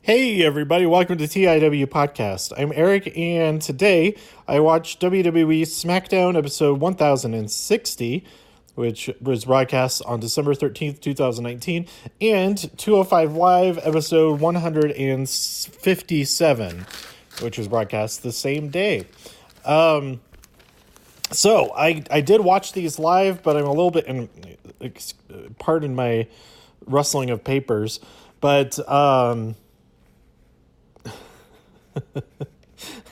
Hey everybody, welcome to TIW Podcast. I'm Eric, and today I watched WWE SmackDown episode 1060, which was broadcast on December 13th, 2019, and 205 Live episode 157, which was broadcast the same day. So I did watch these live, but I'm a little bit pardon my rustling of papers, but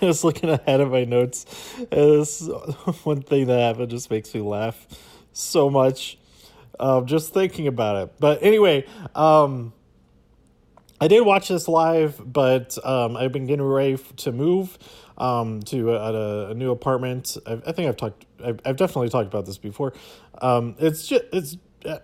I was looking ahead of my notes. This one thing that happened just makes me laugh so much, just thinking about it. But anyway, I did watch this live, but I've been getting ready to move to a new apartment. I think I've definitely talked about this before. It's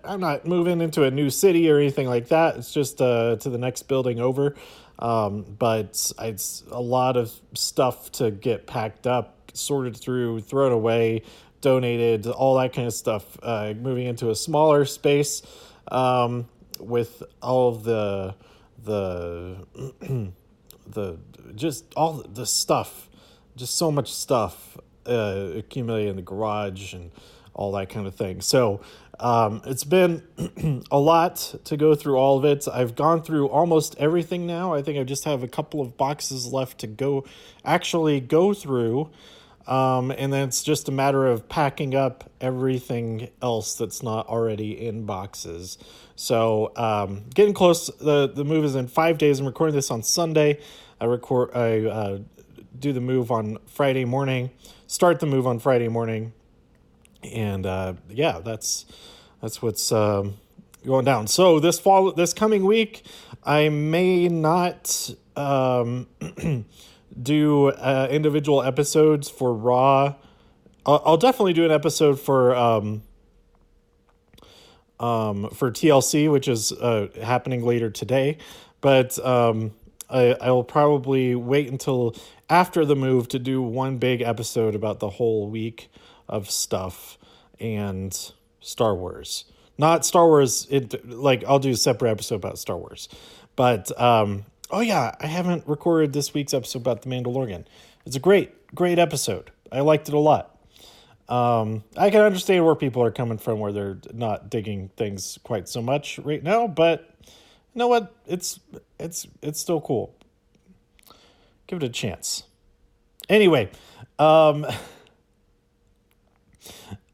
I'm not moving into a new city or anything like that. It's just to the next building over. But it's a lot of stuff to get packed up, sorted through, thrown away, donated, all that kind of stuff. Moving into a smaller space, with all of the just all the stuff, just so much stuff, accumulated in the garage and all that kind of thing. So, it's been a lot to go through all of it. I've gone through almost everything now. I think I just have a couple of boxes left to go through. And then it's just a matter of packing up everything else that's not already in boxes. So, getting close. The move is in 5 days. I'm recording this on Sunday. I do the move on Friday morning, start the move on Friday morning. And that's what's going down. So this coming week, I may not do individual episodes for Raw. I'll definitely do an episode for TLC, which is happening later today. But I'll probably wait until after the move to do one big episode about the whole week of stuff and Star Wars. Not Star Wars, I'll do a separate episode about Star Wars. But, I haven't recorded this week's episode about The Mandalorian. It's a great episode. I liked it a lot. I can understand where people are coming from, where they're not digging things quite so much right now, but you know what? It's still cool. Give it a chance. Anyway,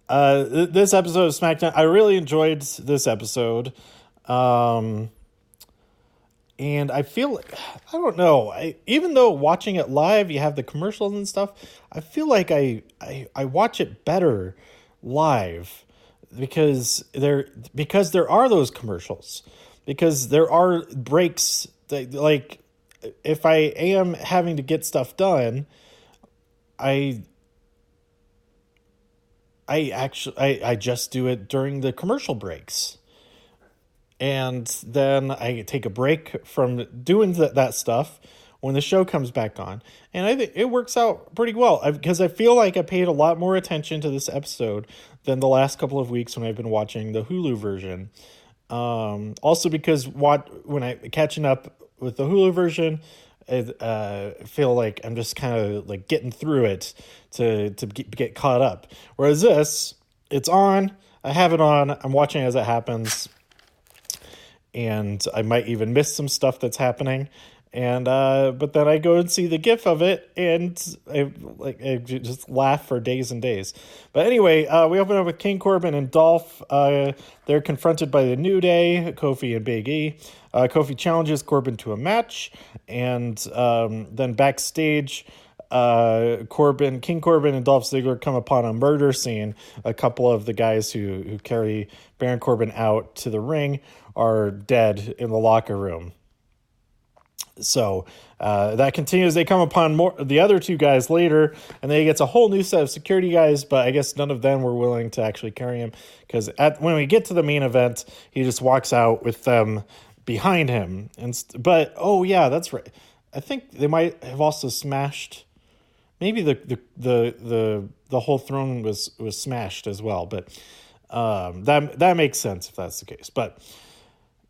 this episode of SmackDown, I really enjoyed this episode. And I feel like, I don't know, even though watching it live, you have the commercials and stuff, I feel like I watch it better live because there are those commercials, because there are breaks that, like, if I am having to get stuff done, I just do it during the commercial breaks. And then I take a break from doing that stuff when the show comes back on. And I think it works out pretty well, because I feel like I paid a lot more attention to this episode than the last couple of weeks when I've been watching the Hulu version. Also because when I'm catching up with the Hulu version, I feel like I'm just kind of like getting through it to get caught up. Whereas this, it's on, I have it on, I'm watching as it happens, and I might even miss some stuff that's happening. And but then I go and see the GIF of it, and I just laugh for days and days. But anyway, we open up with King Corbin and Dolph. They're confronted by the New Day, Kofi and Big E. Kofi challenges Corbin to a match, and then backstage, King Corbin and Dolph Ziggler come upon a murder scene. A couple of the guys who carry Baron Corbin out to the ring are dead in the locker room. So that continues. They come upon the other two guys later, and then he gets a whole new set of security guys, but I guess none of them were willing to actually carry him, because when we get to the main event, he just walks out with them behind him. But that's right. I think they might have also smashed. Maybe the whole throne was smashed as well, but that makes sense if that's the case. But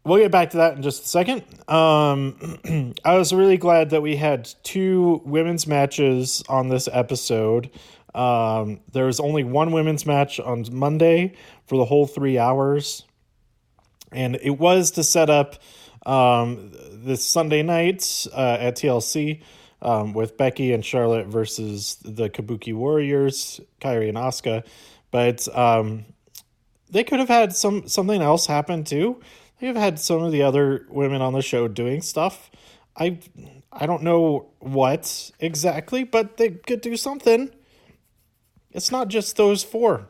we'll get back to that in just a second. I was really glad that we had 2 women's matches on this episode. There was only one women's match on Monday for the whole 3 hours. And it was to set up this Sunday night at TLC with Becky and Charlotte versus the Kabuki Warriors, Kairi and Asuka. But they could have had something else happen too. They have had some of the other women on the show doing stuff. I don't know what exactly, but they could do something. It's not just those 4.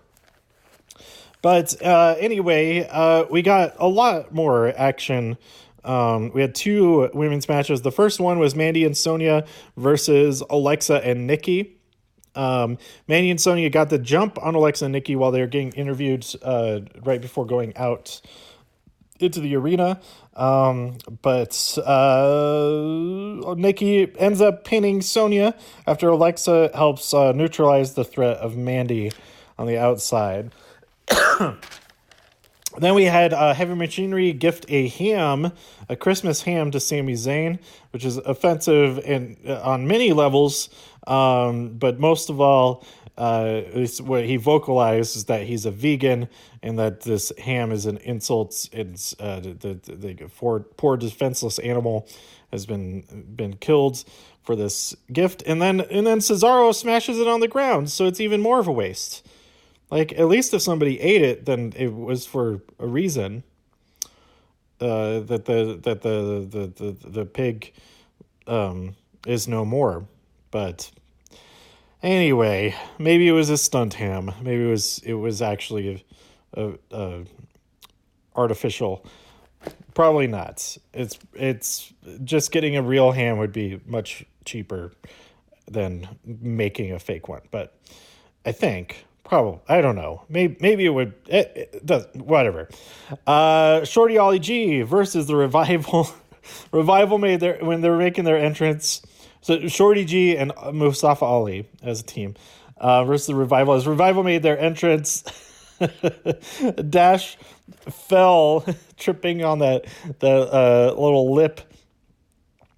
But anyway, we got a lot more action. We had 2 women's matches. The first one was Mandy and Sonya versus Alexa and Nikki. Mandy and Sonya got the jump on Alexa and Nikki while they were getting interviewed right before going out into the arena. But Nikki ends up pinning Sonya after Alexa helps neutralize the threat of Mandy on the outside. Then we had Heavy Machinery gift a Christmas ham to Sami Zayn, which is offensive on many levels. But most of all, at least what he vocalized is that he's a vegan and that this ham is an insult. It's the poor defenseless animal has been killed for this gift, and then Cesaro smashes it on the ground, so it's even more of a waste. Like, at least if somebody ate it, then it was for a reason. That the pig is no more. But anyway, maybe it was a stunt ham. Maybe it was actually a artificial. Probably not. It's just getting a real ham would be much cheaper than making a fake one. But I think. Probably. I don't know. Maybe it would. It does. Whatever. Shorty Ollie G versus the Revival. Revival when they were making their entrance. So Shorty G and Mustafa Ali as a team versus the Revival. As Revival made their entrance, Dash fell tripping on the little lip,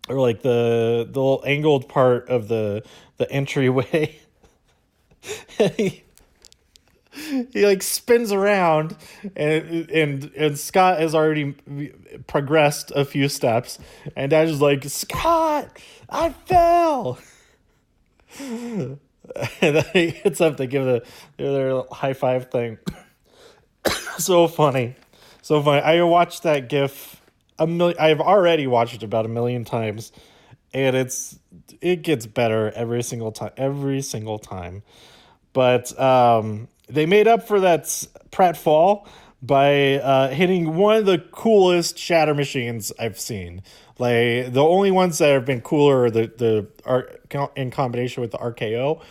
or like the little angled part of the entryway. He like spins around, and Scott has already progressed a few steps, and Dash is like, Scott, I fell. And then he gets up to give their high five thing. So funny. I watched that GIF I've already watched it about 1 million times, and it gets better every single time. But they made up for that pratfall by hitting one of the coolest shatter machines I've seen. Like, the only ones that have been cooler are in combination with the RKO.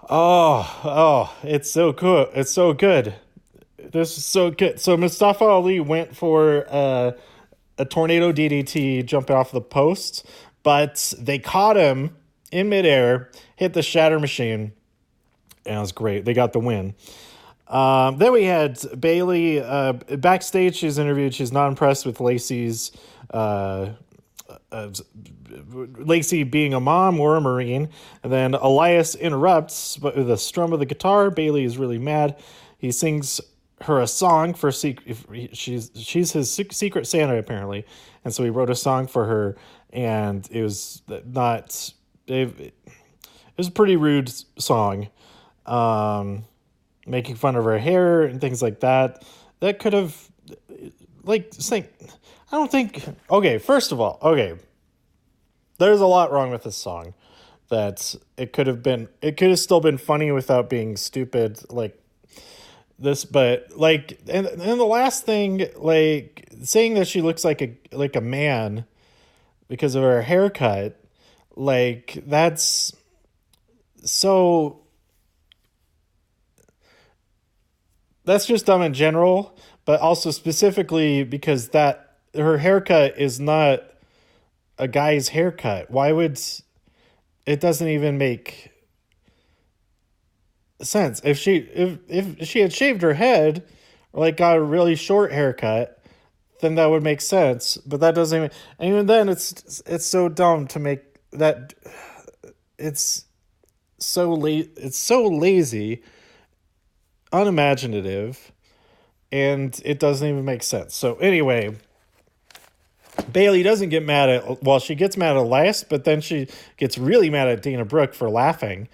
Oh, it's so cool. It's so good. This is so good. So Mustafa Ali went for a tornado DDT jumping off the post, but they caught him in midair, hit the shatter machine. And it was great. They got the win. Then we had Bailey backstage. She's interviewed. She's not impressed with Lacey being a mom or a Marine. And then Elias interrupts with a strum of the guitar. Bailey is really mad. He sings her a song for she's his secret Santa, apparently. And so he wrote a song for her, and it was not. It was a pretty rude song. Making fun of her hair and things like that. That could have, first of all, there's a lot wrong with this song. That it could have still been funny without being stupid like this, but and the last thing, saying that she looks like a man because of her haircut, that's so. That's just dumb in general, but also specifically because that her haircut is not a guy's haircut. Why would it doesn't even make sense if she had shaved her head or got a really short haircut, then that would make sense. But that doesn't even. And even then, it's so dumb to make that. It's it's so lazy, unimaginative, and it doesn't even make sense. So anyway, Bailey doesn't get mad at. Well, she gets mad at Elias, but then she gets really mad at Dana Brooke for laughing,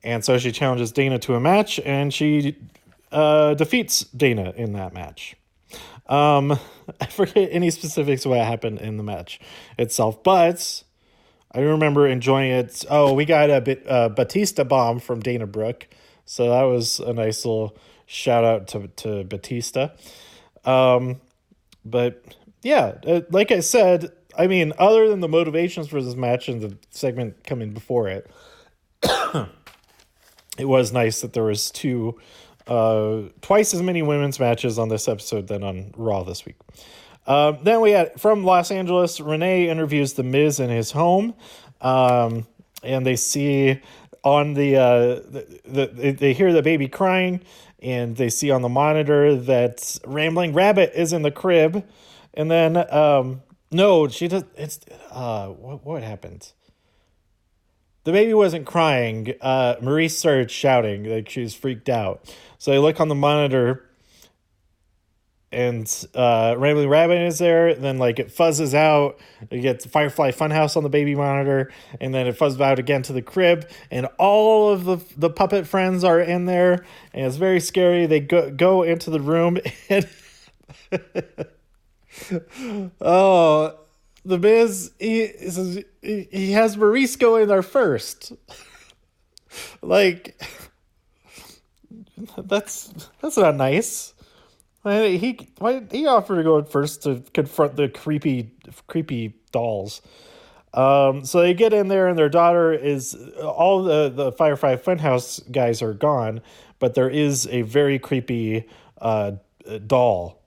and so she challenges Dana to a match, and she defeats Dana in that match. I forget any specifics of what happened in the match itself, but I remember enjoying it. Oh, we got a Batista bomb from Dana Brooke, so that was a nice little shout out to Batista. But yeah, like I said, I mean, other than the motivations for this match and the segment coming before it, it was nice that there was twice as many women's matches on this episode than on Raw this week. Then we had, from Los Angeles, Renee interviews The Miz in his home, and they see on they hear the baby crying, and they see on the monitor that Rambling Rabbit is in the crib, and then no, she does. It's what happened? The baby wasn't crying. Maurice started shouting, like she was freaked out. So they look on the monitor, and Rambling Rabbit is there. Then like it fuzzes out. You get Firefly Funhouse on the baby monitor, and then it fuzzes out again to the crib, and all of the puppet friends are in there, and it's very scary. They go into the room, and oh. The Miz, he has Maurice go in there first. Like, that's not nice. Why he offered to go in first to confront the creepy dolls. So they get in there, and their daughter is, all the Firefly Funhouse guys are gone, but there is a very creepy doll.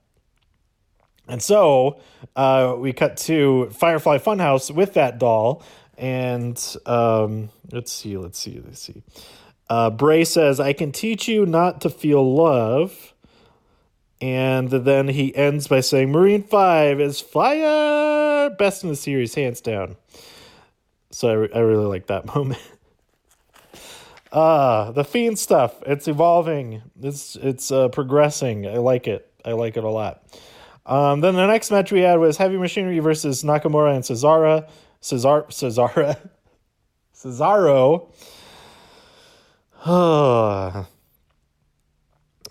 And so we cut to Firefly Funhouse with that doll, and let's see. Bray says, "I can teach you not to feel love," and then he ends by saying, "Marine 5 is fire, best in the series, hands down." So I really like that moment. The Fiend stuff, it's evolving, it's progressing. I like it a lot. Then the next match we had was Heavy Machinery versus Nakamura and Cesaro.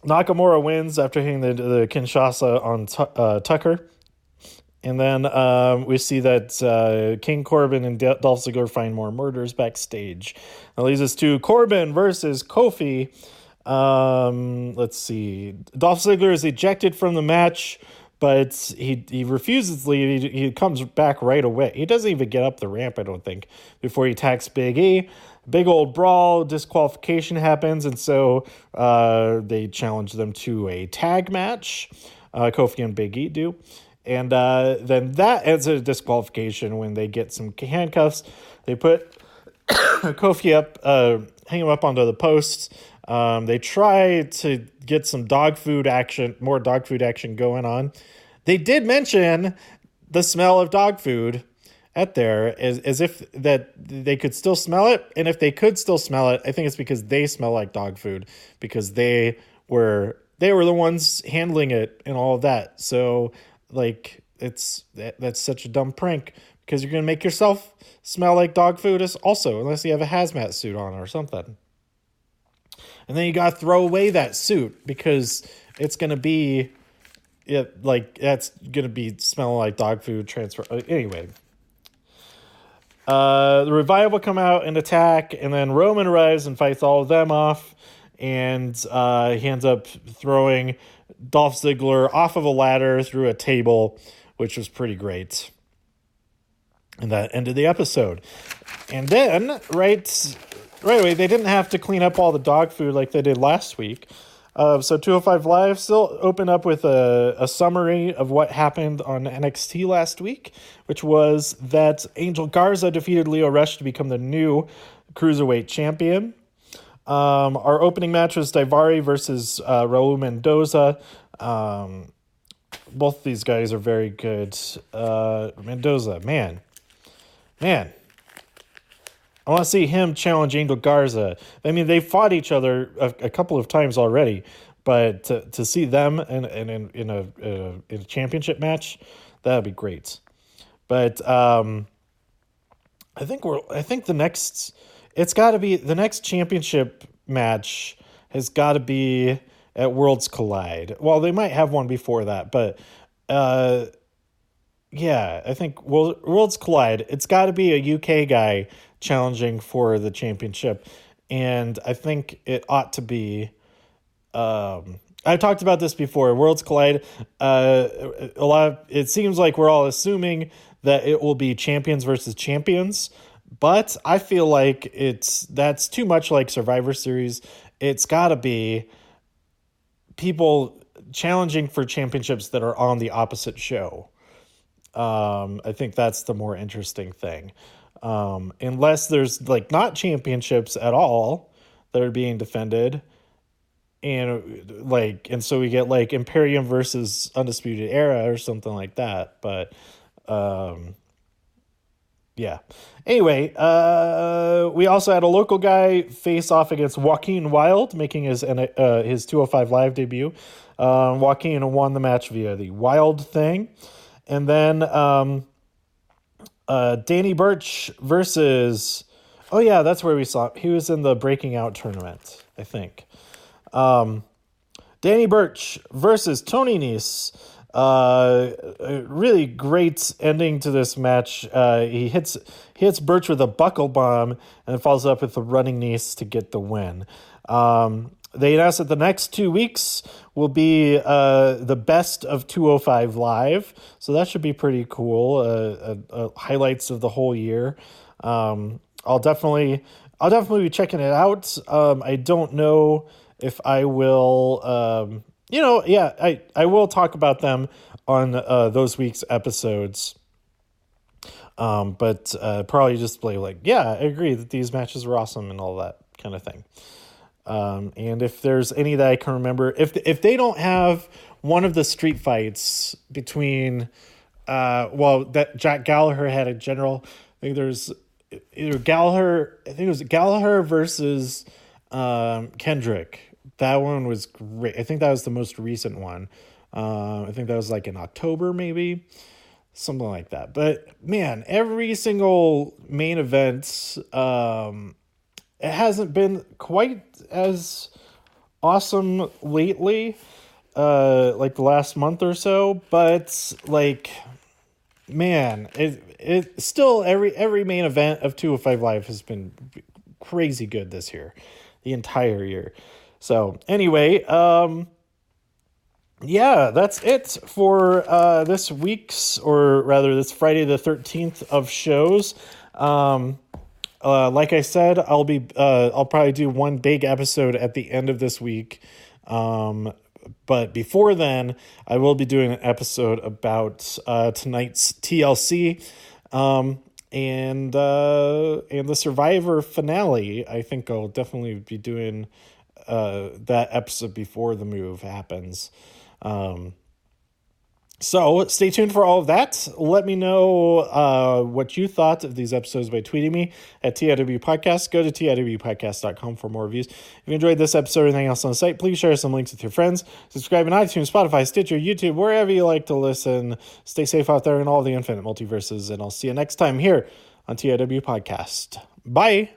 Nakamura wins after hitting the Kinshasa on Tucker. And then we see that King Corbin and Dolph Ziggler find more murders backstage. That leads us to Corbin versus Kofi. Let's see. Dolph Ziggler is ejected from the match, but he refuses to leave. He comes back right away. He doesn't even get up the ramp, I don't think, before he attacks Big E. Big old brawl, disqualification happens, and so they challenge them to a tag match. Kofi and Big E do. And then that ends a disqualification when they get some handcuffs. They put Kofi up, hang him up onto the posts. They try to get some more dog food action going on. They did mention the smell of dog food at there as if that they could still smell it. And if they could still smell it, I think it's because they smell like dog food, because they were the ones handling it and all of that. So like that's such a dumb prank, because you're going to make yourself smell like dog food also, unless you have a hazmat suit on or something. And then you got to throw away that suit, because it's going to be, that's going to be smelling like dog food transfer. Anyway. The Revival come out and attack, and then Roman arrives and fights all of them off. And he ends up throwing Dolph Ziggler off of a ladder through a table, which was pretty great. And that ended the episode. And then, right away, they didn't have to clean up all the dog food like they did last week. So 205 Live still opened up with a summary of what happened on NXT last week, which was that Angel Garza defeated Lio Rush to become the new Cruiserweight champion. Our opening match was Daivari versus Raul Mendoza. both these guys are very good. Mendoza, man. I want to see him challenge Angel Garza. I mean, they fought each other a couple of times already, but to see them in a championship match, that would be great. But I think the next championship match has got to be at Worlds Collide. Well, they might have one before that, but yeah, I think Worlds Collide. It's got to be a UK guy challenging for the championship, and I think it ought to be. I've talked about this before. Worlds Collide. It seems like we're all assuming that it will be champions versus champions, but I feel like that's too much like Survivor Series. It's got to be people challenging for championships that are on the opposite show. I think that's the more interesting thing. Unless there's like not championships at all that are being defended, and so we get like Imperium versus Undisputed Era or something like that. But yeah. Anyway, we also had a local guy face off against Joaquin Wilde, making his 205 Live debut. Joaquin won the match via the Wild thing. And then Danny Burch versus... Oh, yeah, that's where we saw him. He was in the Breaking Out tournament, I think. Danny Burch versus Tony Nese. A really great ending to this match. He hits Burch with a buckle bomb and follows up with a running Nese to get the win. They announced that the next 2 weeks will be the best of 205 Live, so that should be pretty cool. Highlights of the whole year. I'll definitely be checking it out. I don't know if I will. I will talk about them on those week's episodes. But probably just play like, yeah, I agree that these matches were awesome and all that kind of thing. And if there's any that I can remember, if they don't have one of the street fights between, that Jack Gallagher had a general, I think there's either Gallagher, I think it was Gallagher versus Kendrick. That one was great. I think that was the most recent one. I think that was like in October, maybe something like that. But man, every single main event, it hasn't been quite as awesome lately, like the last month or so. But like, man, it still every main event of 205 Live has been crazy good this year, the entire year. So anyway, yeah, that's it for this week's, or rather this Friday the 13th of shows. Like I said, I'll probably do one big episode at the end of this week. But before then, I will be doing an episode about tonight's TLC and the Survivor finale. I think I'll definitely be doing that episode before the move happens. So stay tuned for all of that. Let me know what you thought of these episodes by tweeting me at TIW Podcast. Go to TIWpodcast.com for more reviews. If you enjoyed this episode or anything else on the site, please share some links with your friends. Subscribe on iTunes, Spotify, Stitcher, YouTube, wherever you like to listen. Stay safe out there in all the infinite multiverses, and I'll see you next time here on TIW Podcast. Bye.